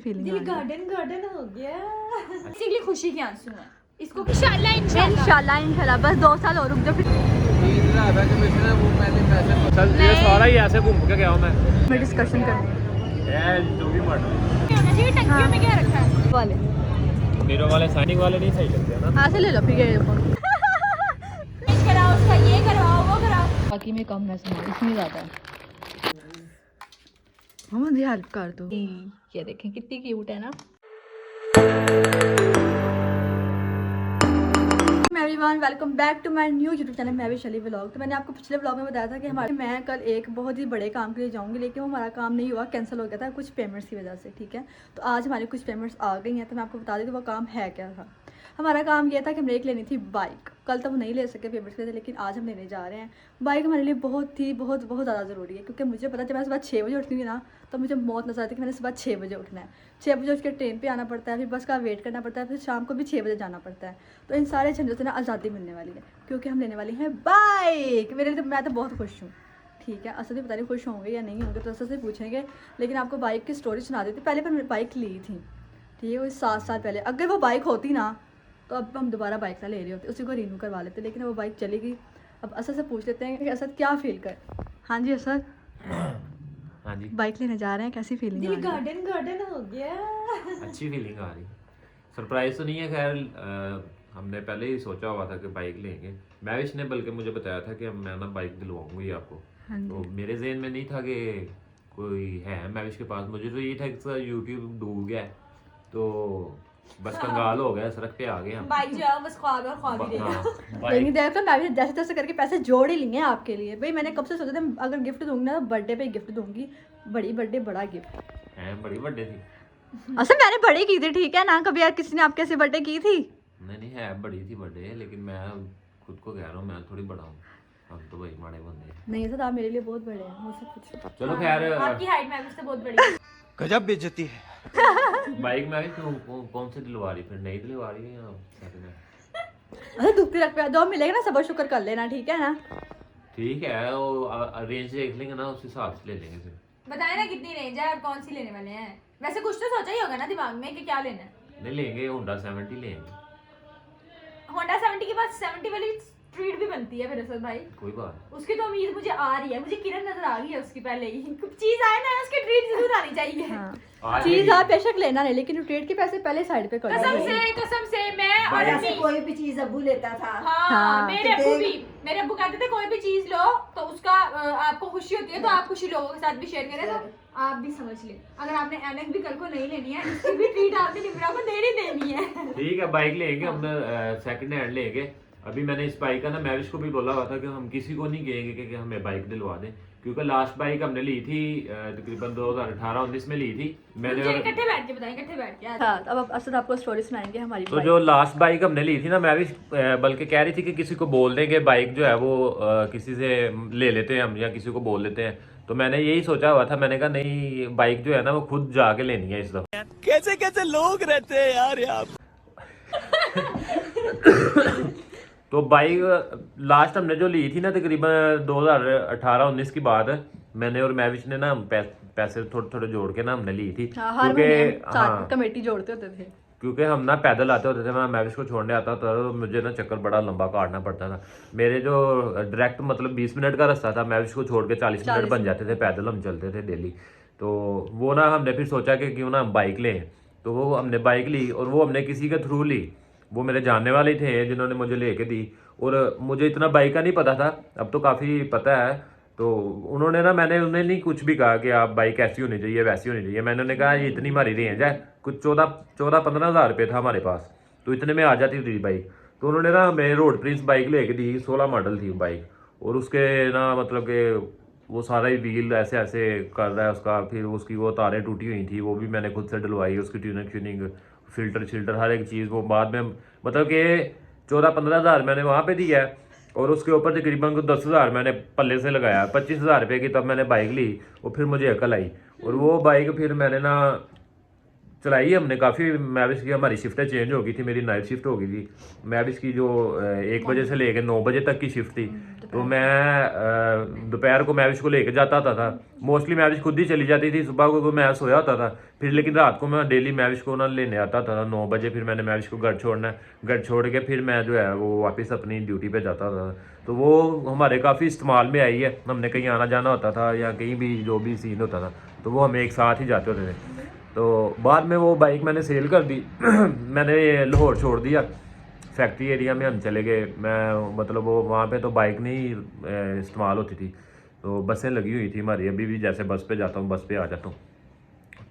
दिल garden garden हो गया। बेसिकली खुशी के आंसू हैं इसको। इंशाल्लाह बस 2 साल और रुक जाओ फिर सारा ही ऐसे घूम के गया हूं मैं डिस्कशन करनी जो भी मॉडल होना चाहिए। टंकियों में क्या रखा है वाले हीरो वाले साइनिंग वाले नहीं सही लगते ना। ऐसे ले लो फिर ये फोन कराओ उसका, ये करवाओ वो कराओ। बाकी में कम है सामान इसमें ज़्यादा है। हम मुझे हेल्प कर दो। ये देखें कितनी क्यूट है ना। Everyone welcome back to my new YouTube channel मैं भी शली व्लॉग। तो मैंने आपको पिछले व्लॉग में बताया था कि मैं कल एक बहुत ही बड़े काम के लिए जाऊंगी, लेकिन वो हमारा काम नहीं हुआ, कैंसिल हो गया था कुछ पेमेंट्स की वजह से। ठीक है, तो आज हमारी कुछ पेमेंट्स आ गई हैं, तो मैं आपको बता दी वो काम है क्या था। हमारा काम ये था कि हमें एक लेनी थी बाइक। कल तो हम नहीं ले सके पेमेंट्स के लिए, लेकिन आज हम लेने जा रहे हैं। बाइक हमारे लिए बहुत ज़्यादा ज़रूरी है, क्योंकि मुझे पता जब मैं सुबह 6 बजे उठती थी ना, तो मुझे मौत नजर आती कि मैंने सुबह 6 बजे उठना है। 6 बजे उठ के ट्रेन पे आना पड़ता है, फिर बस का वेट करना पड़ता है, फिर शाम को भी 6 बजे जाना पड़ता है। तो इन सारे झंझट से ना आज़ादी मिलने वाली है, क्योंकि हम लेने वाली हैं बाइक। मेरे लिए तो मैं तो बहुत खुश हूँ। ठीक है, असद भी पता नहीं खुश होंगे या नहीं होंगे, तो असद से पूछेंगे। लेकिन आपको बाइक की स्टोरी सुना देती। पहले पर मैंने बाइक ली थी, ठीक है, वो 7 साल पहले। अगर वो बाइक होती ना, तो अब हम दोबारा बाइक ना ले रहे होते, उसी को रिन्यू करवा लेते। लेकिन वो बाइक चली गई। अब असद से पूछ लेते हैं कि असद क्या फील कर। हाँ जी असद, हाँ जी, बाइक लेने जा रहे हैं, कैसी फीलिंग दिल गार्डन गार्डन हो गया। अच्छी फीलिंग आ रही। सरप्राइज तो नहीं है, खैर हमने पहले ही सोचा हुआ था कि बाइक लेंगे। मैविश ने बल्कि मुझे बताया था कि मैं ना बाइक दिलवाऊंगी आपको। तो मेरे जहन में नहीं था कि कोई है मैविश के पास। मुझे तो ये था कि यूट्यूब डूब गया है, तो बस कंगाल हो गया, सड़क पे आ गए हम। बाइक जो है बस ख्वाब है और ख्वाब ही रहेगा। लेकिन देख तो मैं भी जैसे तैसे करके पैसे जोड़ ही लिए हैं आपके लिए। भाई मैंने कब से सोचा था अगर गिफ्ट दूंगी ना, तो बर्थडे पे गिफ्ट दूंगी। बड़ी बर्थडे बड़ा गिफ्ट है, बड़ी बर्थडे थी। अच्छा मैंने बड़ी की थी, ठीक है ना। कभी यार किसी ने आपके ऐसे बर्थडे की थी? नहीं है, बड़ी थी बर्थडे, लेकिन मैं खुद को कह रहा हूँ मैं थोड़ी बड़ा हूँ। हम तो भाई माड़े बंदे हैं। नहीं सर आप मेरे लिए बहुत बड़े हैं, मुझसे कुछ। चलो खैर, आपकी हाइट में मुझसे बहुत बड़ी है। गजब बेइज्जती है। बाइक में भी कौन सी दिलवा रही, फिर नई दिलवा रही है या सेकंड हैंड? अरे दुखती रख पे जो मिलेगा ना सबर शुक्र कर लेना, ठीक है ना। ठीक है, वो रेंज देख लेंगे ना, उस हिसाब से ले लेंगे फिर। बताए ना कितनी रेंज है और कौन सी लेने वाले हैं। वैसे कुछ तो सोचा ही होगा ना दिमाग में कि क्या लेना है। नहीं लेंगे, होंडा 70 लेंगे। होंडा 70 के बाद 70 वाली स्ट्रीट भी बनती है फिर असद भाई। कोई बात उसकी तो उम्मीद मुझे आ रही है, मुझे किरण नजर आ गई है उसकी पहले ही। कुछ चीज आए ना उसकी ट्रीट जरूर आनी चाहिए। हाँ। आज चीज आप बेशक लेना नहीं, लेकिन ट्रेड के पैसे पहले साइड पे कर कसम दो। से मैं और ऐसे अम्मी। कोई भी चीज अब्बू लेता था। हाँ, हाँ, मेरे अब्बू भी। मेरे अब्बू कहते थे कोई भी चीज लो तो उसका आपको खुशी होती है, तो आप खुशी लोगों के साथ भी शेयर करें। तो आप भी समझ लें, अगर आपने ऐनक भी कल को नहीं लेनी है, इसकी भी ट्रीट आपने निमरा को देनी है। ठीक है, बाइक लेंगे हम, सेकंड हैंड लेंगे। अभी मैंने इस बाइक का ना मैविश को भी बोला हुआ था कि हम किसी को नहीं कहेंगे कि हमें बाइक दिलवा दें, क्योंकि लास्ट बाइक हमने ली थी तकरीबन 2018-19 में ली थी मैंने। और इकट्ठे बैठ के बताएं, इकट्ठे बैठ के। हाँ, अब असद आपको स्टोरी सुनाएंगे हमारी। तो जो लास्ट बाइक हमने ली थी ना, मैविश बल्कि कह रही थी कि किसी को बोल दें कि बाइक जो है वो किसी से ले लेते हैं हम, या किसी को बोल लेते हैं। तो मैंने यही सोचा हुआ था, मैंने कहा नहीं, बाइक जो है ना वो खुद जाके लेनी है इस दफा। कैसे कैसे लोग रहते हैं यार यहाँ। तो बाइक लास्ट हमने जो ली थी ना तकरीबन 2018-19 की बात, मैंने और मैविश ने ना पैसे थोड़े थोड़े जोड़ के ना हमने ली थी। हाँ, हर महीने कमेटी जोड़ते होते थे, क्योंकि हम ना पैदल आते होते थे। मैं मैविश को छोड़ने आता था तो मुझे ना चक्कर बड़ा लंबा काटना पड़ता था। मेरे जो डायरेक्ट मतलब 20 मिनट का रास्ता था, मैविश को छोड़ के 40 मिनट बन जाते थे, पैदल हम चलते थे डेली। तो वो ना हमने फिर सोचा कि क्यों ना हम बाइक लें। तो वो हमने बाइक ली, और वो हमने किसी के थ्रू ली। वो मेरे जानने वाले थे जिन्होंने मुझे लेके दी, और मुझे इतना बाइक का नहीं पता था, अब तो काफ़ी पता है। तो उन्होंने ना, मैंने उन्हें नहीं कुछ भी कहा कि आप बाइक ऐसी होनी चाहिए वैसी होनी चाहिए। मैंने उन्हें कहा ये इतनी हमारी रेंज है, कुछ 14-15 हज़ार रुपये था हमारे पास, तो इतने में आ जाती थी बाइक। तो उन्होंने ना हमें रोड प्रिंस बाइक लेके दी, 16 मॉडल थी बाइक। और उसके ना मतलब कि वो सारा ही व्हील ऐसे ऐसे कर रहा है उसका, फिर उसकी वो तारें टूटी हुई थी, वो भी मैंने खुद से डलवाई। उसकी ट्यूनिंग फिल्टर हर एक चीज़ वो बाद में, मतलब कि 14-15 हज़ार मैंने वहाँ पे दिया है, और उसके ऊपर तकरीबन 10 हज़ार मैंने पल्ले से लगाया। 25 हज़ार रुपये की तब मैंने बाइक ली, और फिर मुझे अकल आई। और वो बाइक फिर मैंने ना चलाई हमने काफ़ी। मैविश की हमारी शिफ्टें चेंज हो गई थी, मेरी नाइट शिफ्ट हो गई थी। मैविश की जो 1 बजे से लेकर 9 बजे तक की शिफ्ट थी, तो मैं दोपहर को मैविश को लेकर जाता था। मोस्टली मैविश खुद ही चली जाती थी, सुबह को मैं सोया होता था। फिर लेकिन रात को मैं डेली मैविश को ना लेने आता था 9 बजे। फिर मैंने मैविश को घर छोड़ना है, घर छोड़ के फिर मैं जो है वो वापस अपनी ड्यूटी पे जाता था। तो वो हमारे काफ़ी इस्तेमाल में आई है। हमने कहीं आना जाना होता था या कहीं भी जो भी सीन होता था तो वो हम एक साथ ही जाते होते थे। तो बाद में वो बाइक मैंने सेल कर दी। मैंने लाहौर छोड़ दिया, फैक्ट्री एरिया में हम चले गए। मैं मतलब वो वहाँ पे तो बाइक नहीं इस्तेमाल होती थी, तो बसें लगी हुई थी हमारी। अभी भी जैसे बस पे जाता हूँ, बस पे आ जाता हूँ,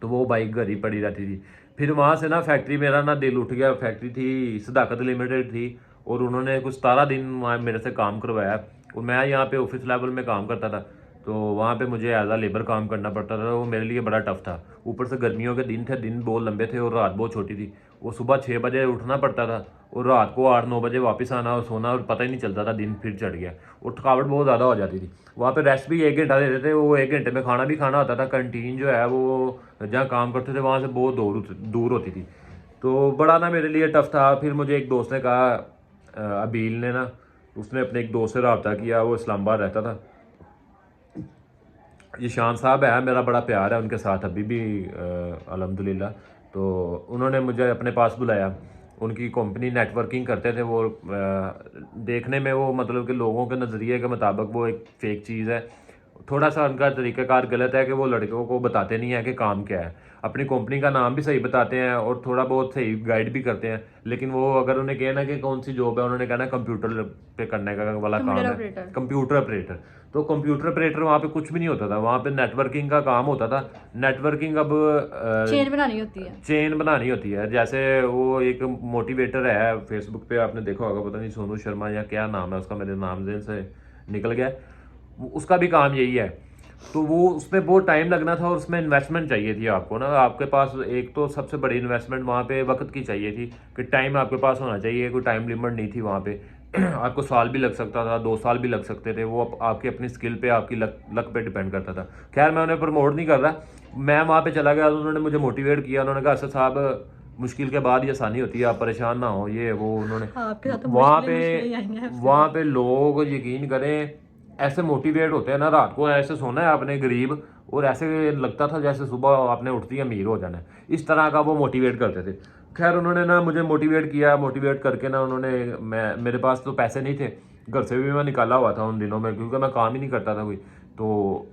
तो वो बाइक घर ही पड़ी रहती थी। फिर वहाँ से ना फैक्ट्री, मेरा ना दिल उठ गया। फैक्ट्री थी सदाकत लिमिटेड थी, और उन्होंने कुछ 17 दिन वहाँ मेरे से काम करवाया। और मैं यहाँ पे ऑफिस लेवल में काम करता था, तो वहाँ पे मुझे एज आ लेबर काम करना पड़ता था। वो मेरे लिए बड़ा टफ था। ऊपर से गर्मियों के दिन थे, दिन बहुत लंबे थे और रात बहुत छोटी थी। वो सुबह 6 बजे उठना पड़ता था और रात को 8-9 बजे वापस आना और सोना, और पता ही नहीं चलता था दिन फिर चढ़ गया। और थकावट बहुत ज़्यादा हो जाती थी। वहाँ पे रेस्ट भी 1 घंटा देते थे, वो 1 घंटे में खाना भी खाना होता था। कैंटीन जो है वो जहाँ काम करते थे वहाँ से बहुत दूर होती थी, तो बड़ा ना मेरे लिए टफ था। फिर मुझे एक दोस्त ने कहा, अबील ने ना, उसने अपने एक दोस्त से रब्ता किया, वो इस्लामाबाद रहता था। ये शान साहब है, मेरा बड़ा प्यार है उनके साथ अभी भी अल्हम्दुलिल्लाह। तो उन्होंने मुझे अपने पास बुलाया। उनकी कंपनी नेटवर्किंग करते थे। वो देखने में वो मतलब कि लोगों के नज़रिए के मुताबिक वो एक फ़ेक चीज़ है। थोड़ा सा उनका तरीक़ाकार गलत है कि वो लड़कों को बताते नहीं है कि काम क्या है। अपनी कंपनी का नाम भी सही बताते हैं और थोड़ा बहुत सही गाइड भी करते हैं, लेकिन वो अगर उन्हें कहना कि कौन सी जॉब है, उन्होंने कहना कंप्यूटर पे करने का वाला काम है, कंप्यूटर ऑपरेटर। तो कंप्यूटर ऑपरेटर वहाँ पे कुछ भी नहीं होता था, वहाँ पे नेटवर्किंग का काम होता था। नेटवर्किंग अब चेन बनानी होती है, चेन बनानी होती है। जैसे वो एक मोटिवेटर है, फेसबुक पे आपने देखा होगा, पता नहीं सोनू शर्मा या क्या नाम है उसका, मेरे नाम से निकल गया। उसका भी काम यही है। तो वो उसमें बहुत टाइम लगना था और उसमें इन्वेस्टमेंट चाहिए थी आपको ना। आपके पास एक तो सबसे बड़ी इन्वेस्टमेंट वहाँ पे वक्त की चाहिए थी कि टाइम आपके पास होना चाहिए। कोई टाइम लिमिट नहीं थी वहाँ पे। आपको साल भी लग सकता था, 2 साल भी लग सकते थे। वो आपकी अपनी स्किल पे, आपकी लक पे डिपेंड करता था। खैर मैं उन्हें प्रमोट नहीं कर रहा, मैं वहाँ पे चला गया। उन्होंने मुझे मोटिवेट किया। उन्होंने कहा असद साहब, मुश्किल के बाद ही आसानी होती है, आप परेशान ना हो। ये वो उन्होंने वहाँ पे लोग यकीन करें ऐसे मोटिवेट होते हैं ना। रात को ऐसे सोना है आपने गरीब, और ऐसे लगता था जैसे सुबह आपने उठती है अमीर हो जाना है। इस तरह का वो मोटिवेट करते थे। खैर उन्होंने ना मुझे मोटिवेट किया। मोटिवेट करके ना उन्होंने, मेरे पास तो पैसे नहीं थे, घर से भी मैं निकाला हुआ था उन दिनों में, क्योंकि मैं काम ही नहीं करता था कोई। तो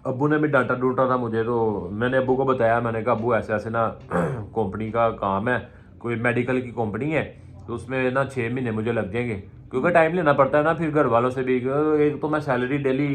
अब्बू ने भी डांटा डूटा था मुझे। तो मैंने अब्बू को बताया, मैंने कहा अब्बू ऐसे ऐसे ना कंपनी का काम है, कोई मेडिकल की कंपनी है, तो उसमें ना 6 महीने मुझे लग जाएंगे, क्योंकि टाइम लेना पड़ता है ना फिर घर वालों से भी। एक तो मैं सैलरी डेली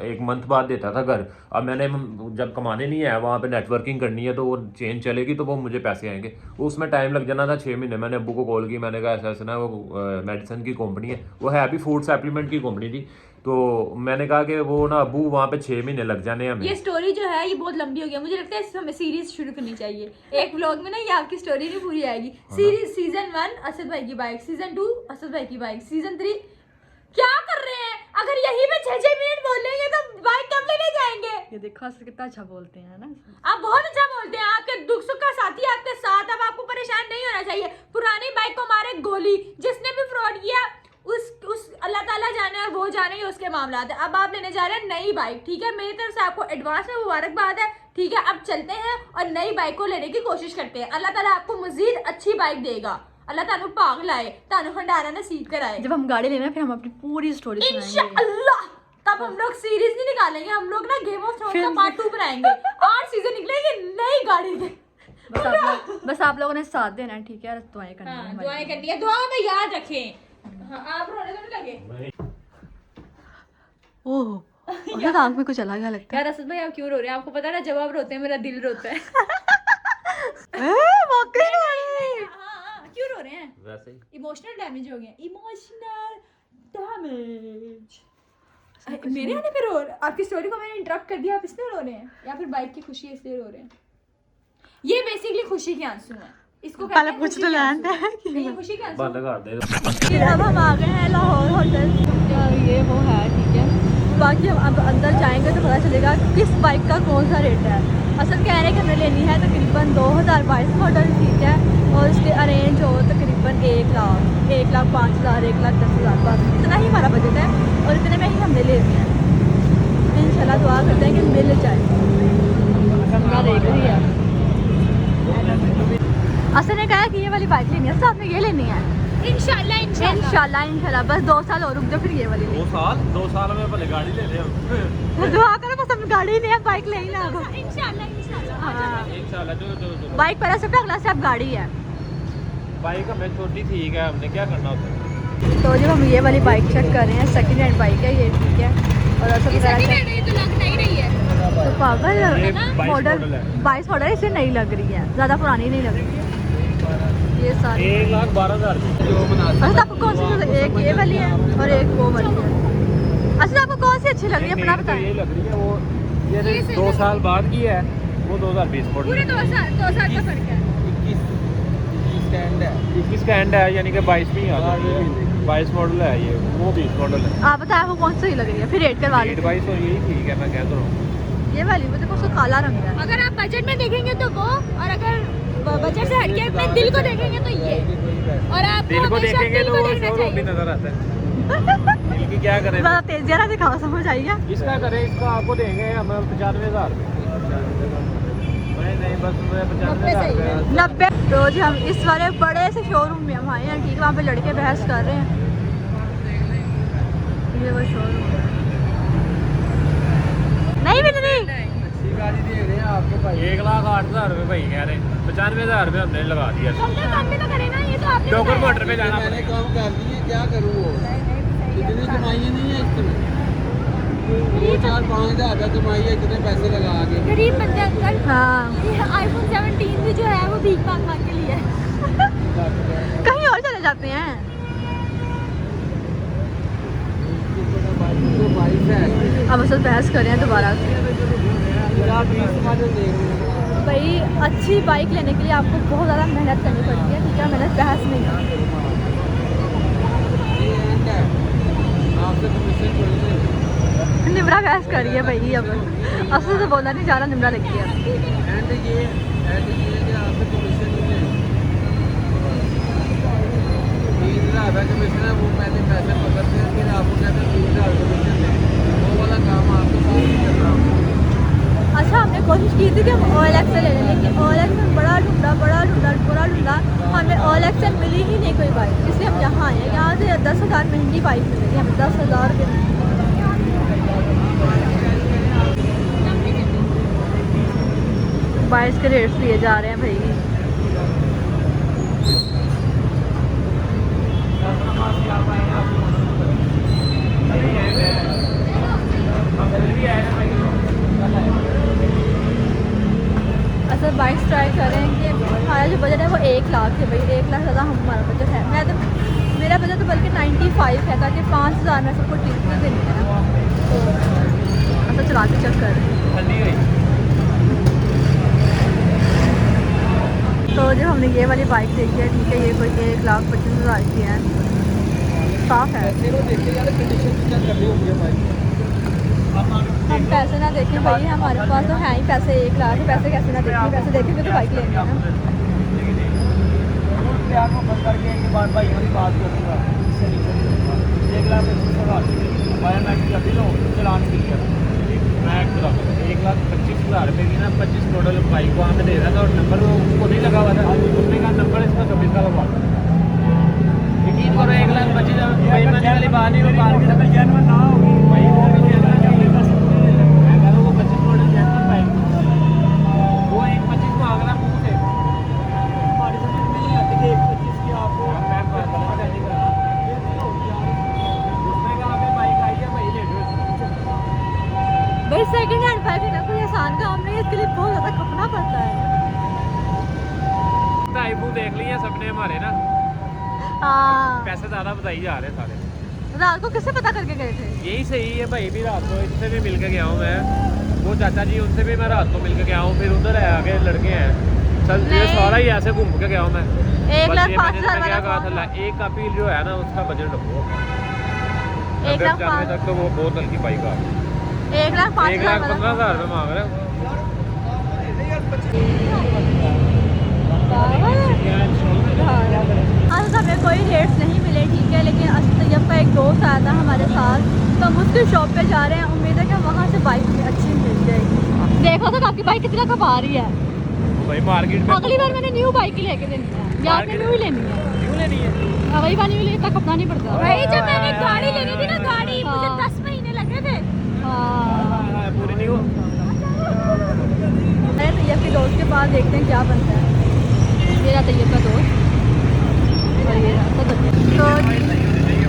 1 मंथ बाद देता था घर। अब मैंने जब कमाने नहीं है, वहाँ पे नेटवर्किंग करनी है, तो वो चेन चलेगी तो वो मुझे पैसे आएंगे। उसमें टाइम लग जाना था 6 महीने। मैंने अब्बू को कॉल की, मैंने कहा ऐसा ऐसा ना वो मेडिसिन की कंपनी है, वो है अभी फूड सप्लीमेंट की कंपनी थी। तो मैंने कहा कि वो ना अब्बू वहाँ पे 6 महीने लग जाने हमें। ये स्टोरी जो है ये बहुत लंबी हो गई, मुझे लगता है हमें सीरीज शुरू करनी चाहिए। एक व्लॉग में ना ये आपकी स्टोरी नहीं पूरी आएगी। सीरीज सीजन 1 असद भाई की बाइक, सीजन 2 असद भाई की बाइक, सीजन 3 क्या कर रहे हैं? अगर यही में 6-6 मिनट बोल लेंगे तो बाइक कब लेने जाएंगे? ये देखो असद कितना अच्छा बोलते हैं ना। आप बहुत अच्छा बोलते हैं, आपके दुख सुख का साथी आपके साथ। अब आपको परेशान नहीं होना चाहिए। पुरानी बाइक को मारे गोली, जिसने भी फ्रॉड किया उस अल्लाह ताला जाने और वो जाने ही उसके मामला है। अब आप लेने जा रहे हैं नई बाइक, ठीक है? मेरी तरफ से आपको एडवांस में मुबारकबाद है, ठीक है? अब चलते हैं और नई बाइक को लेने की कोशिश करते हैं। अल्लाह ताला आपको मजीद अच्छी बाइक देगा। अल्लाह तानु पाग लाए, तानु भंडारा नसीब कराए। जब हम गाड़ी लेना फिर हम अपनी पूरी स्टोरी सुनाएंगे इंशाअल्लाह। तब हम लोग सीरीज नहीं निकालेंगे, हम लोग ना गेम ऑफ थ्रोन्स का पार्ट 2 बनाएंगे। 8 सीजन निकलेंगे नई गाड़ी के। बस आप लोगों ने साथ देना है, ठीक है? दुआएं करनी है, दुआएं करनी है, दुआ में याद रखें। हाँ, आप रोने तो नहीं लगे? ओह और आँख में कुछ अलग लगता यार असद भाई आप क्यों रो रहे हैं? आपको पता है ना, जब आप रोते हैं मेरा दिल रोता है। है। हाँ, क्यों रो रहे हैं? वैसे ही इमोशनल डैमेज हो गया, इमोशनल डैमेज। मेरे आने पे रो, आपकी स्टोरी को मैंने इंटरप्ट कर दिया, आप इसलिए रो रहे हैं? या फिर बाइक की खुशी है इसलिए रो रहे हैं? ये बेसिकली खुशी के आंसू हैं। इसको पहले पूछ तो लैंड है नहीं, खुशी के आंसू। बंद कर दे। अब हम आ गए हैं लाहौर होटल। ये वो है, ठीक है? बाकी हम अब अंदर जाएंगे तो पता चलेगा किस बाइक का कौन सा रेट है। असल कह रहे हैं कि हमें लेनी है तकरीबन 2022 मॉडल, ठीक है, और उसके अरेंज हो तकरीबन 1 लाख, 1,05,000, 1,10,000, बस इतना ही हमारा बजट है और इतने में ही हमने ले लिया है। इंशाल्लाह दुआ करते हैं कि मिल जाए। देख रही है असल ने कहा कि ये वाली बाइक लेनी है, साथ में ये लेनी है इंशाल्लाह। बस 2 साल और रुक जाओ फिर ये वाली लेंगे। 2 साल में पहले गाड़ी ले रहे तो दुआ करो बस हम गाड़ी नहीं है, बाइक ले ही ना अब। इंशाल्लाह जो बाइक पहले से अगला से अब गाड़ी है। बाइक हमें छोटी ठीक है, हमने क्या करना होता है। तो जब हम ये वाली बाइक चेक कर रहे हैं, सेकंड हैंड बाइक है ये, ठीक है, और असल तो पागल मॉडल 22 मॉडल इसे नहीं लग रही है, ज़्यादा पुरानी नहीं लग रही है ये सारी। 1,12,000 अच्छा आपको कौन सी, एक ये वाली है और एक वो वाली है। अच्छा आपको कौन सी अच्छी लग रही है अपना बताएं। ये लग रही है वो, ये 2 साल बाद की है, वो 2020 मॉडल। पूरे 2 साल का फर्क है। 21 का एंड है, यानी कि 22 में ही आ गई है। 22 मॉडल है ये, वो 20 मॉडल है। आप बताएं आपको कौन सी लग रही है, फिर रेट करवा लें। 22 और यही ठीक है, मैं कह तो रहा हूँ। ये वाली वो देखो उसका काला रंग है। अगर आप बजट में देखेंगे तो वो, और अगर बजट से हटके अपने दिल को देखेंगे तो ये, और आप दिल को देखेंगे तो वो शोरूम भी नजर आता है। दिल की क्या करें, ज़्यादा तेज जरा दिखाओ, समझ आइए। इसका करें, इसका आपको देंगे हम 95,000। नहीं बस 95,000। 90। तो जी हम इस वाले बड़े से शोरूम में हम आए हैं, ठीक है, वहाँ पे लड़के बहस कर रहे हैं। ये वो शोरूम है, नहीं मिल रही। 1,08,000 रुपये भाई कह रहे, 95,000 रुपये हमने लगा दिया। कम भी तो करे ना, ये तो आपने डॉक्टर मोटर पे जाना मैंने काम कर दी है, क्या करूँ वो इतनी कमाई नहीं है इसमें। 2-4-5 हज़ार का कमाई है, इतने पैसे लगा के। गरीब बंदे अंकल। हाँ ये आईफोन 17 भी जो है वो भीख मांग के लिए है। कहीं और चले जाते हैं। अब असल बहस कर रहे हैं दोबारा से। भाई अच्छी बाइक लेने के लिए आपको बहुत ज़्यादा मेहनत करनी पड़ती है, ठीक है, मेहनत बहस नहीं है। निमरा बहस कर रही है भाई, अब असल से बोलना नहीं जा रहा, निमरा लगी है। कमीशन है वो मैंने पैसे पकड़ दिया, फिर आपको कहते 30,000 कमीशन है, वो वाला काम आपको साथ नहीं कर रहा। अच्छा हमने कोशिश की थी कि हम OLX से ले लें, लेकिन OLX में बड़ा ढूंढा, हमें OLX से मिली ही नहीं कोई बाइक, इसलिए हम यहाँ आए हैं। यहाँ से 10,000 महंगी बाइक मिलेगी हमें, 10,000 के। बाइक के रेट्स लिए जा रहे हैं भाई। असल बाइक ट्राई करेंगे। हमारा जो बजट है वो 1 लाख है भाई, 1 लाख ज़्यादा हमारा बजट है। मेरा बजट तो बल्कि 95 है, ताकि 5,000 में सबको टिकट देनी है ना, तो असल चला के चेक कर रहे हैं। तो जब हमने ये वाली बाइक देखी है, ठीक है, ये कोई 1,25,000 की है, साफ है। हम पैसे ना देखें भाई, हमारे पास तो है ही पैसे 1 लाख, पैसे कैसे ना देखें, पैसे देखेंगे तो बाइक लेंगे ना। ₹1,25,000 की ना 25 मॉडल बाइक को हमें दे रहा था, और नंबर वो उसको नहीं लगा हुआ था। उसने कहा नंबर इसका 24 का लगा। यकीन करो 1,25,000 बेईमानी वाली बात नहीं, वो बात की जेन्युइन ना होगी भाई, वो भी जेन्युइन नहीं होगा। मैं कह रहा हूँ वो 25 मॉडल जेन्युइन बाइक, वो 1,25 को अगला मुँह से हमारी समझ में नहीं आती कि 1,25 की आपको उसने कहा हमें बाइक आई है भाई ले लो। भाई सेकंड हैंड बाइक है ना, कोई आसान काम नहीं है, इसके लिए बहुत ज़्यादा खपना पड़ता है। आईफोन देख लिए सबने हमारे ना, हाँ पैसे ज़्यादा बताई जा रहे हैं सारे। रात को किससे पता करके गए थे? यही सही है भाई, भी रात को इनसे भी मिल के गया हूँ मैं, वो चाचा जी उनसे भी मैं रात को मिल के गया हूँ, फिर उधर है आगे लड़के हैं, चल ये सारा ही ऐसे घूम के गया हूँ मैं। 1,05,000 एक अपील जो है ना उसका बजट रखो। 1 लाख 95 तक तो वो बहुत हल्की बाइक आ गई। 1,05,000 1,15,000 रुपये मांग रहे हैं। आज हमें कोई रेट्स नहीं मिले, ठीक है, लेकिन तैयब का एक दोस्त आया था हमारे साथ, तो हम उसकी शॉप पे जा रहे हैं। उम्मीद है कि वहाँ से बाइक अच्छी मिल जाएगी। देखो तो आपकी बाइक कितना खपा रही है। भाई मार्केट में अगली बार मैंने न्यू बाइक ही लेके देनी है, या आपने न्यू ही लेनी है। क्यों लेनी है? हाँ, वही बात नहीं, इतना खपना नहीं पड़ता। भाई जब मैंने गाड़ी लेनी थी ना, गाड़ी मुझे हाँ। 10 महीने लगे थे। हाँ, पूरी नहीं हो। अरे तैयब के दोस्त के पास देखते हैं क्या बनता है। मेरा तैयब का दोस्त और ये रहा तो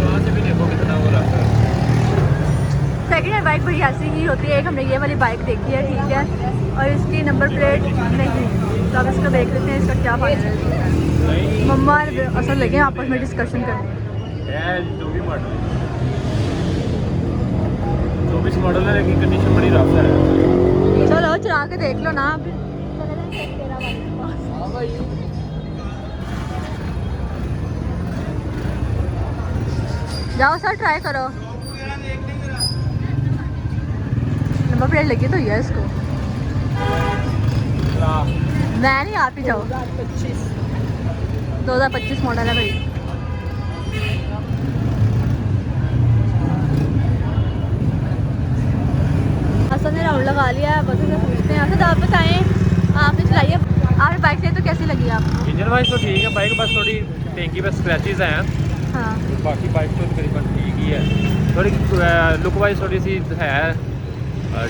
वहाँ से भी देखो कितना वो रहा है। सेकेंड हैंड बाइक बड़ी ऐसी ही होती है। एक हमने ये वाली बाइक देखी है, ठीक है, और इसकी नंबर प्लेट नहीं, तो अब इसको देख लेते हैं इसका क्या फायदा है। मम्मा असल लगे हैं आपस में डिस्कशन करने। जो भी मॉडल 24 मॉडल है, लेकिन कंडीशन बड़ी रफ है। चलो चला के देख लो ना। जाओ सर, ट्राई करो। नंबर प्लेट लगी तो है इसको। मैं नहीं, आप ही जाओ। 2025 मॉडल है भाई। हसन ने राउंड लगा लिया है, बस उसे पूछते हैं। अच्छा, आप बताएं, आपने चलाई है, आपने बाइक से तो कैसी लगी आपको? इंजन वाइज तो ठीक है बाइक, बस थोड़ी टैंकी पे स्क्रैचेस हैं। हाँ, बाकी बाइक तो तकरीबन ठीक ही है। थोड़ी लुक वाइज थोड़ी सी है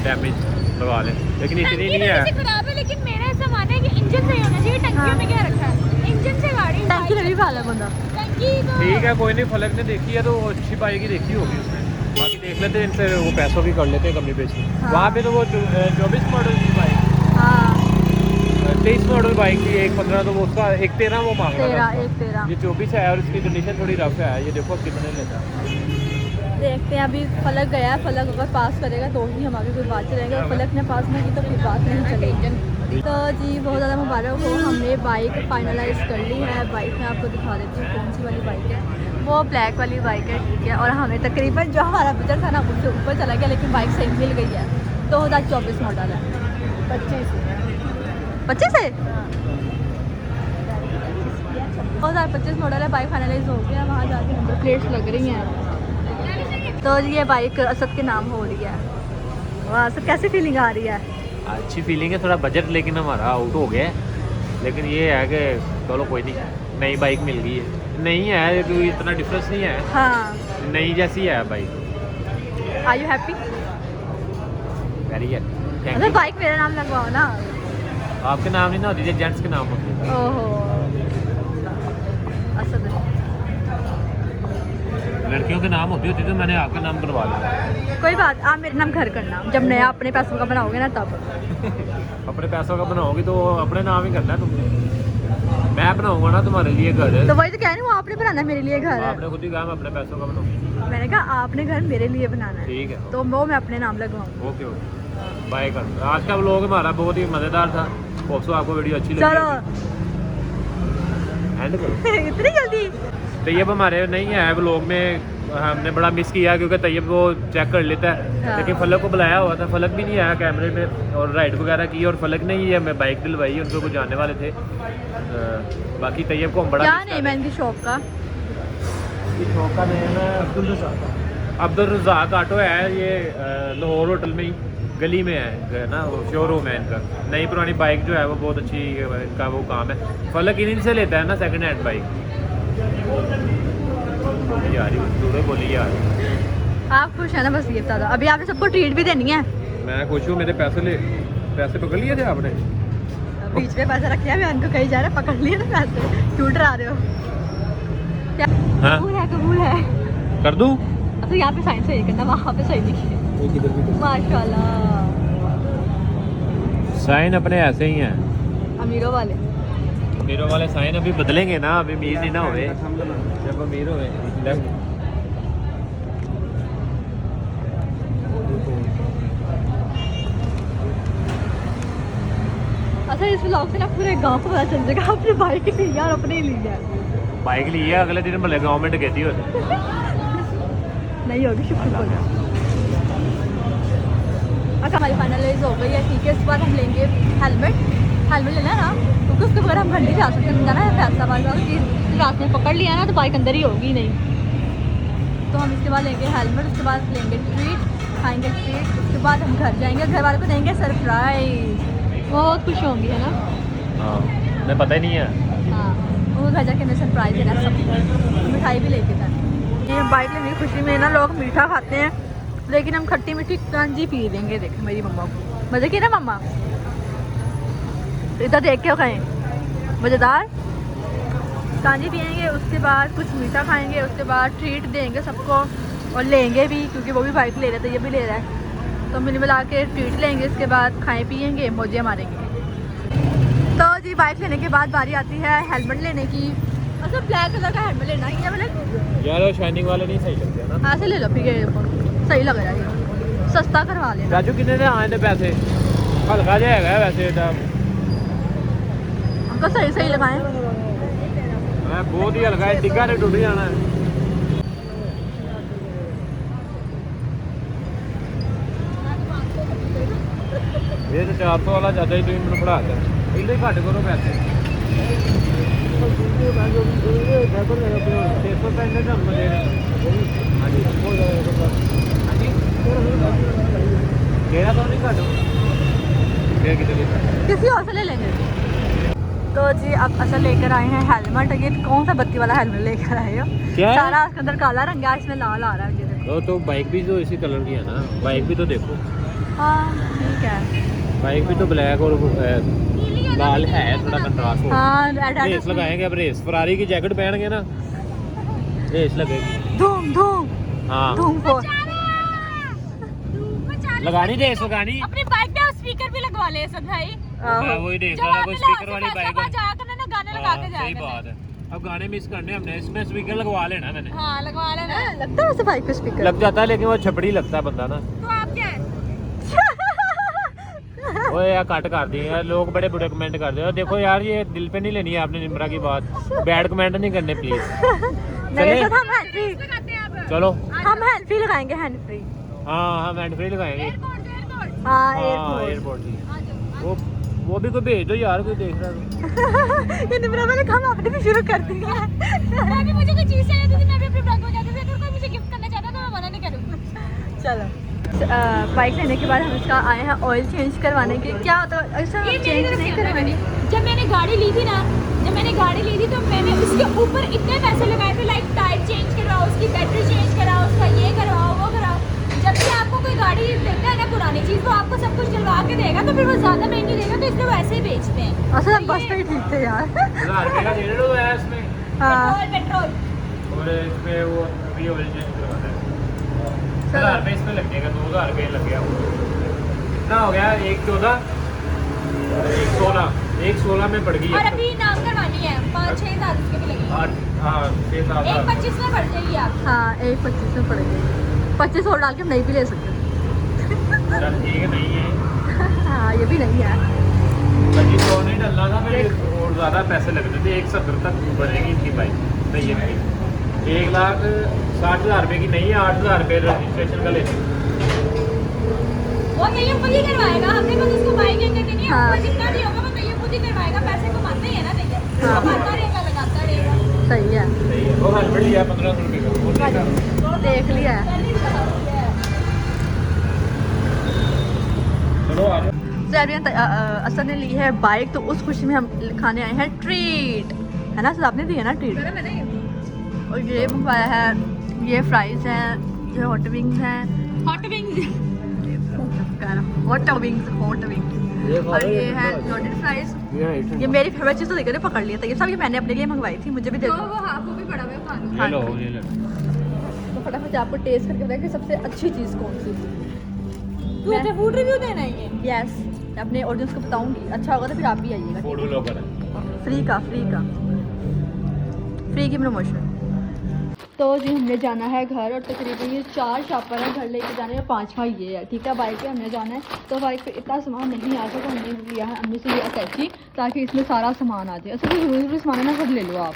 डैमेज लगा लें, लेकिन इतनी नहीं है। खराब है, लेकिन मेरा ऐसा मानना है कि इंजन सही होना चाहिए। टंकियों में क्या रखा है? इंजन से गाड़ी टंकी लगी भाला बंदा। टंकी तो ठीक है, कोई नहीं। फलक ने देखी है तो अच्छी बाइक ही देखी होगी उसने। बाकी देख लेते हैं इनसे, वो पैसों की कर लेते हैं कमी बेची। हाँ। वहाँ पे तो वो 24 मॉडल की बाइक, हाँ, 23 मॉडल बाइक थी, 1,15 तो वो उसका 1,13 वो मांग रहा 13, था। 1,13। ये 24 है और इसकी कंडीशन थोड़ी रफ है। ये देखो कितने लेता है। देखते हैं, अभी फलक गया है, फलक अगर पास करेगा तो ही हम आगे कोई बात चलेंगे, और फलक ने पास नहीं की तो फिर बात नहीं चलेगी। तो जी बहुत ज़्यादा मुबारक हो, हमने बाइक फाइनलाइज कर ली है। बाइक मैं आपको दिखा देती हूँ कौन सी वाली बाइक है। वो ब्लैक वाली बाइक है, ठीक है, और हमें तकरीबन जो हमारा बजट था ना उससे ऊपर चला गया, लेकिन बाइक सही मिल गई है। 2024 मॉडल है। 25 है 2025 मॉडल है। बाइक फाइनलाइज हो गया, वहाँ जाके नंबर प्लेट्स लग रही हैं। तो ये बाइक असद के नाम हो रही है। वाह, असद कैसी फीलिंग आ रही है? अच्छी फीलिंग है। थोड़ा बजट लेकिन हमारा आउट हो गया है, लेकिन ये है कि चलो कोई नहीं, नई बाइक मिल गई है। नहीं है कोई इतना डिफरेंस नहीं है, हाँ, नई जैसी है bike. Are you happy? Very good, thank अरे यू। बाइक मेरा नाम लगवाओ ना। आपके नाम नहीं ना होती, जेंट्स के नाम होते हैं। ओहो, असद। लड़कियों के नाम होती तो मैंने आपका नाम करवा दिया। कोई बात, आप मेरे नाम घर करना, जब नया अपने पैसों का बनाओगे ना तब। अपने पैसों का बनाओगी तो अपने नाम ही करना है तुमने। मैं बनाऊंगा ना तुम्हारे लिए घर। तो वही तो कह रही हूँ, आपने बनाना है मेरे लिए घर। आपने खुद ही कहा मैं अपने पैसों का बनाऊंगा। मैंने कहा आपने घर मेरे लिए बनाना है, ठीक है, तो वो मैं अपने नाम लगवाऊंगा। ओके ओके, बाय कर। आज का व्लॉग हमारा बहुत ही मज़ेदार था। होप सो आपको वीडियो अच्छी लगी। चलो एंड करो। इतनी जल्दी? तैयब हमारे नहीं है व्लॉग में, हमने बड़ा मिस किया क्योंकि तैयब वो चेक कर लेता है। हाँ। लेकिन फलक को बुलाया हुआ था, फलक भी नहीं आया कैमरे में, और राइड वगैरह की, और फलक ने ही हमें बाइक दिलवाई, उनको कुछ जाने वाले थे। बाकी तैयब को हम बड़ा क्या miss कर नेम है इनकी शॉप का? इस शॉप का नेम है अब्दुल रज़ाक ऑटो है। ये लाहौर होटल में ही गली में है ना, वो शोरूम है इनका। नई पुरानी बाइक जो है वो बहुत अच्छी, इनका वो काम है। फलक इन्हीं से लेता है ना सेकंड हैंड बाइक। यार बोली यार, आप खुश हैं ना? बस ये बता दो। अभी आपने सबको ट्रीट भी देनी है। मैं खुश हूँ। मेरे पैसे पकड़ लिए थे आपने। बीच में पैसा रखे हैं, मैं उनको कहीं जा रहा है, पकड़ लिए ना पैसे। क्यों डरा रहे हो? क्या हाँ? कबूल है। कर दूँ? अब तो यहाँ पे साइन सही करना, वहाँ पे सही लिखिए। माशाल्लाह, साइन अपने ऐसे ही हैं। अमीरों वाले। अमीरों वाले साइन अभी बदलेंगे ना, अभी अमीर नहीं ना हुए। जब अमीर हुए अच्छा, इस व्लॉग से ना पूरे गांव को पता चल जाएगा आपने बाइक ली है और अपने ही ली है। बाइक ली है, अगले दिन भले गाँव में डकैती हो जाए। नहीं होगी, शुक्र होगा। अच्छा हमारी फाइनलाइज हो गई है, ठीक है। इसके बाद हम लेंगे हेलमेट लेना है ना, क्योंकि उसके बगैर हम घर नहीं जा सकते। हम जाना है फैसलाबाद, अगर चीज़ रात में पकड़ लिया ना तो बाइक अंदर ही होगी नहीं। तो हम इसके बाद लेंगे हेलमेट, उसके बाद लेंगे ट्रीट, खाएंगे ट्रीट, उसके बाद हम घर जाएंगे, घर वालों को देंगे सरप्राइज। बहुत खुश होंगी, है ना? हाँ, मैं पता ही नहीं है। हाँ, वो घर जाके हमें सरप्राइज देना, सब मिठाई भी लेके जाना। ये बाइक लेने की खुशी में ना लोग मीठा खाते हैं, लेकिन हम खट्टी मीठी कांजी पी लेंगे। देख मेरी मम्मा को मज़े की ना मम्मा, इधर देख के खाएँ, मज़ेदार कांजी पियेंगे, उसके बाद कुछ मीठा खाएंगे, उसके बाद ट्रीट देंगे सबको और लेंगे भी, क्योंकि वो भी बाइक ले रहे थे, ये भी ले रहा है, तो मिल मिला के ट्रीट लेंगे। इसके बाद खाएँ पियेंगे, मौजे मारेंगे। तो जी बाइक लेने के बाद बारी आती है हेलमेट लेने की। अच्छा ब्लैक कलर का हेलमेट लेना है, मतलब यार शाइनिंग वाले नहीं सही लगते ना। ऐसे ले लो, फिर ये सही लग रहा है, ये सस्ता करवा लेना। राजू कितने ने आए थे पैसे? हल्का जाएगा वैसे हमको सही सही लगाएं। बहुत ही हल्का है, डिग्गा ने टूट जाना है। ये तो 400 वाला ज्यादा ही तुम मैंने पढ़ा दिया, इधर घट करो पैसे। 600 पैसे तो हम दे रहे हैं। हाँ जी, 1300 नहीं घट किसी और से ले लेंगे। तो जी अब असल लेकर आए हैं हेलमेट। ये कौन सा बत्ती वाला हेलमेट लेकर आए हो? क्या है? सारा उसके अंदर काला रंग है, इसमें लाल आ रहा है। ये देखो। तो बाइक भी तो इसी कलर की है ना, बाइक भी तो देखो, हाँ ठीक है। बाइक भी तो ब्लैक और लाल है, थोड़ा कंट्रास्ट हो। हाँ रेस लगाएंगे अब, रेस फरारी की जैकेट पहनेंगे ना, रेस लगेगी। धूम धूम हाँ धूम फोर लगानी, रेस लगानी। अपनी बाइक पे स्पीकर भी लगवा ले सब भाई, मैं वही देख जब रहा था, आप कोई स्पीकर वाली बाइक फैसलाबाद जाकर ना गाने लगा के सही जाएगा। बात है। अब गाने मिस करने हमने, इसमें स्पीकर लगवा लेना मैंने। हाँ लगवा लेना। लगता है वैसे बाइक पे स्पीकर? लग जाता है, लेकिन वो छपड़ी लगता है बंदा ना। तो आप क्या है? ओए यार कट कर दिए यार, लोग बड़े बुरे कमेंट कर दे। देखो यार, ये दिल पे नहीं लेनी है आपने निम्रा की बात, बैड कमेंट नहीं करने प्लीज। नहीं तो हम हैंड फ्री, चलो हम हैंड फ्री लगाएंगे, हैंड फ्री। हाँ हम हैंड फ्री लगाएंगे। हाँ हाँ एयरपोर्ट। एयरपोर्ट की वो भी कोई भेज दो यार, कोई देख रहा है। ये निम्रा मैंने काम आपने भी शुरू कर दिया है। मैं भी, मुझे कोई चीज़ चाहिए थी, मैं भी अपने ब्लॉग में जाती थी, अगर कोई मुझे गिफ्ट करना चाहता तो मैं मना नहीं करूँगी। चलो बाइक लेने के बाद हम इसका आए हैं ऑयल चेंज करवाने के। क्या होता है ऐसा ये चेंज मेरी नहीं तरफ से करवानी? जब मैंने गाड़ी ली थी ना, तो मैंने उसके ऊपर इतने पैसे लगाए थे, लाइक टायर चेंज करवाओ, उसकी बैटरी चेंज कराओ, उसका ये करवाओ वो कराओ। जब भी आपको कोई गाड़ी देता है ना पुरानी चीज़, वो आपको सब कुछ डलवा के देगा, तो फिर वो ज़्यादा महंगी देगा, तो इसलिए वो ऐसे ही बेचते हैं। असल हम बस पे ही ठीक थे यार। 1000 रुपये का दे दो यार इसमें, हाँ पेट्रोल और इसमें वो भी ऑयल चेंज करवाना है। 1000 रुपये इसमें लग जाएगा, 2000 रुपये लग गया। कितना हो गया? 114 116 में पड़ गई और है। अभी नाम करवानी है 5-6 हज़ार उसके भी लगेगी। हाँ 6-7 एक 25 में पड़ जाएगी आप। हाँ 125 में पड़ेगी, 25 और डाल के हम नहीं भी ले सकते। चल ठीक है, नहीं है हाँ ये भी नहीं है। 25 नहीं डलना था, फिर और ज़्यादा पैसे लगते थे। 170 तक बढ़ेगी इनकी बाइक नहीं है। 1,60,000 रुपये की नहीं है, 8,000 रुपये रजिस्ट्रेशन का लेते। वो तैयब खुद ही करवाएगा, हमने बस उसको बाइक लेके देनी है। हाँ। ऊपर जितना भी होगा वो तैयब खुद ही करवाएगा, पैसे कमाते ही है ना तैयब। हाँ। कमाता रहेगा, लगाता रहेगा। सही है, सही है। वो हेलमेट लिया 1500 रुपये का, वो नहीं था। देख लिया है। चलो आ जाओ। सैरियन असर ने ली है बाइक, तो उस खुशी में हम खाने आए हैं ट्रीट, है ना सर? आपने दी है ना ट्रीट? और ये मंगवाया है, ये फ्राइज हैं, ये हॉट विंग्स हैं, हॉट विंग्स हॉट विंग्स और ये है लोडेड फ्राइज। ये मेरी फेवरेट चीज़ तो देखकर पकड़ लिया था, ये सब ये मैंने अपने लिए मंगवाई थी, मुझे भी दे दो। वो हाँ वो भी बड़ा हुआ खा लो। ये लो ये लो। तो फटाफट आपको टेस्ट करके बताया कि सबसे अच्छी चीज़ कौन सी थी। तू अच्छा फूड रिव्यू देना है ये? यस, अपने ऑडियंस को बताऊंगी, अच्छा होगा तो फिर आप भी आइएगा। फूड ब्लॉगर है। फ्री की प्रमोशन। तो जी हमने जाना है घर, और तकरीबन ये 4 शॉपर हैं घर लेके जाने में, 5वां ये है, ठीक है। बाइक पे हमने जाना है, तो बाइक पे इतना सामान नहीं आ सका, हमने लिया है अम्मी से ये अटैची, ताकि इसमें सारा सामान आ जाए। ऐसे तो ज़रूरी सामान है ना, सब ले लो आप,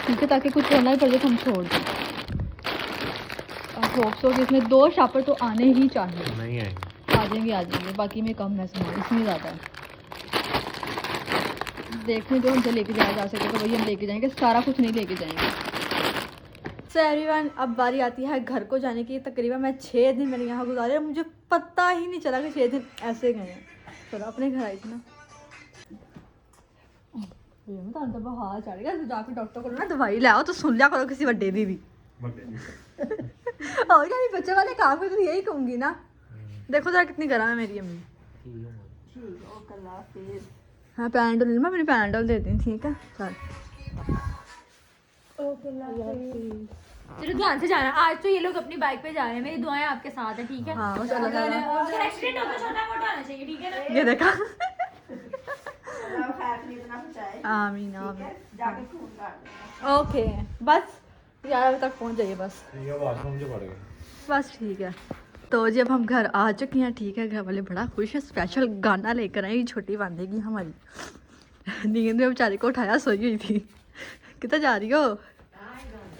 ठीक है, ताकि कुछ होना ही पड़ जाए तो हम छोड़ दें। होप्स हो कि इसमें 2 शॉपर तो आने ही चाहिए। नहीं आएंगे। आ जाएंगे, बाकी में कम है सामान, इसमें ज़्यादा है। देखने जो हमसे लेके जाया जा सके तो वही हम लेके जाएंगे, सारा कुछ नहीं लेके जाएंगे। सो एवरीवन, अब बारी आती है घर को जाने की। तकरीबन मैं 6 दिन मैंने यहाँ गुजारे और मुझे पता ही नहीं चला कि 6 दिन ऐसे गए हैं। चलो अपने घर आई थी ना, तो बाहर चढ़ गया, जाकर डॉक्टर को ना दवाई ले आओ तो सुन लिया करो किसी बड्डे दी भी। और क्या बच्चे वाले काम में तो यही कहूँगी ना। देखो जरा कितनी गर्म है मेरी अम्मी। हाँ पैनाडोल मैं अपनी पैनाडोल देती हूँ, ठीक है चल। चलो ध्यान से जाना। आज तो ये लोग अपनी बाइक पे जा रहे हैं, मेरी दुआएं आपके साथ है, ठीक है। हाँ बस अल्लाह ताला अगर एक्सीडेंट होता छोटा मोटा होना चाहिए, ठीक है ना। ये देखा। खैर नहीं इतना बचाए आमीन आमीन। जाके खून काट देना। ओके बस 11 बजे तक पहुँच जाइए बस। वॉशरूम जो पड़ेगा। बस ठीक है। तो जब हम घर आ चुके हैं, ठीक है, घर वाले बड़ा खुश है, स्पेशल गाना लेकर आए, छोटी बांधेगी हमारी। नींद में बेचारी को उठाया, सोई हुई थी। कितना जा रही हो?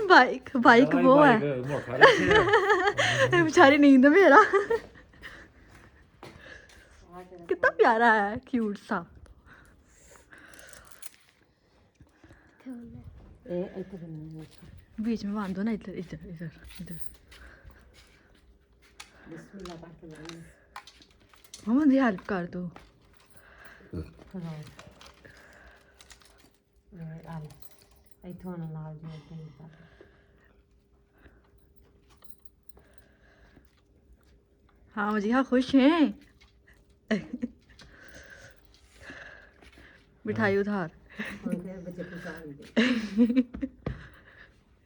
बाइक वो है बेचारी नींद में मेरा। कितना प्यारा है, क्यूट सा। बीच में बांधो ना, इधर इधर इधर इधर। मुझे हेल्प कर दो। हाँ मुझे हाँ खुश हैं। मिठाई उधार।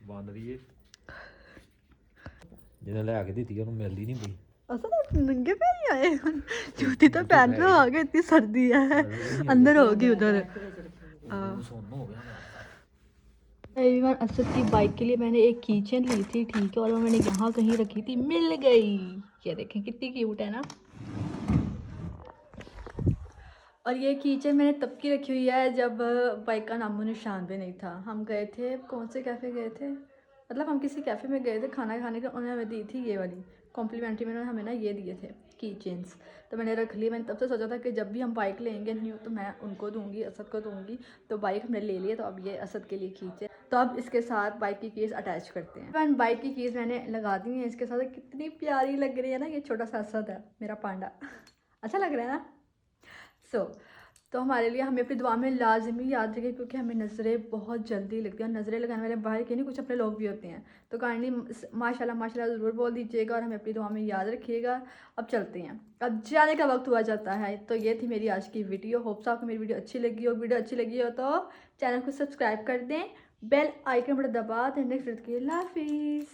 ਬੰਦ ਰਹੀ ਜਿਹਨੇ ਲੈ ਕੇ ਦਿੱਤੀ ਉਹਨੂੰ ਮਿਲਦੀ ਨਹੀਂ ਪਈ। ऐसा तो नंगे पैर ही आए हैं। जूती तो पहन के आ गए, इतनी सर्दी है, अंदर होगी उधर। एवरीवन, असद की बाइक के लिए मैंने एक कीचेन ली थी, ठीक है, और वो मैंने यहाँ कहीं रखी थी, मिल गई। ये देखें कितनी क्यूट है ना। और ये कीचेन मैंने तब की रखी हुई है जब बाइक का नामो निशान भी नहीं था। हम गए थे, कौन से कैफ़े गए थे, मतलब हम किसी कैफ़े में गए थे खाना खाने का, उन्होंने हमें दी थी ये वाली कॉम्प्लीमेंट्री में, उन्होंने हमें ना ये दिए थे की चेन्स, तो मैंने रख ली। मैंने तब से सोचा था कि जब भी हम बाइक लेंगे न्यू तो मैं उनको दूंगी, असद को दूंगी। तो बाइक हमने ले लिया, तो अब ये असद के लिए कीचेन। तो अब इसके साथ बाइक की कीज़ अटैच करते हैं। बाइक की कीज़ मैंने लगा दी है इसके साथ। कितनी प्यारी लग रही है ना, ये छोटा सा असद है मेरा पांडा। अच्छा लग रहा है ना। तो हमारे लिए हमें अपनी दुआ में लाजमी याद रखें, क्योंकि हमें नज़रें बहुत जल्दी लगती हैं। और नज़रें लगाने वाले बाहर के नहीं, कुछ अपने लोग भी होते हैं। तो काइंडली माशाल्लाह माशाल्लाह ज़रूर बोल दीजिएगा और हमें अपनी दुआ में याद रखिएगा। अब चलते हैं, अब जाने का वक्त हुआ जाता है। तो ये थी मेरी आज की वीडियो। होप्स आपको मेरी वीडियो अच्छी लगी हो। वीडियो अच्छी लगी हो तो चैनल को सब्सक्राइब कर दें, बेल आइकन पर दबा दें। नेक्स्ट वीडियो के लिए अल्लाह हाफिज़।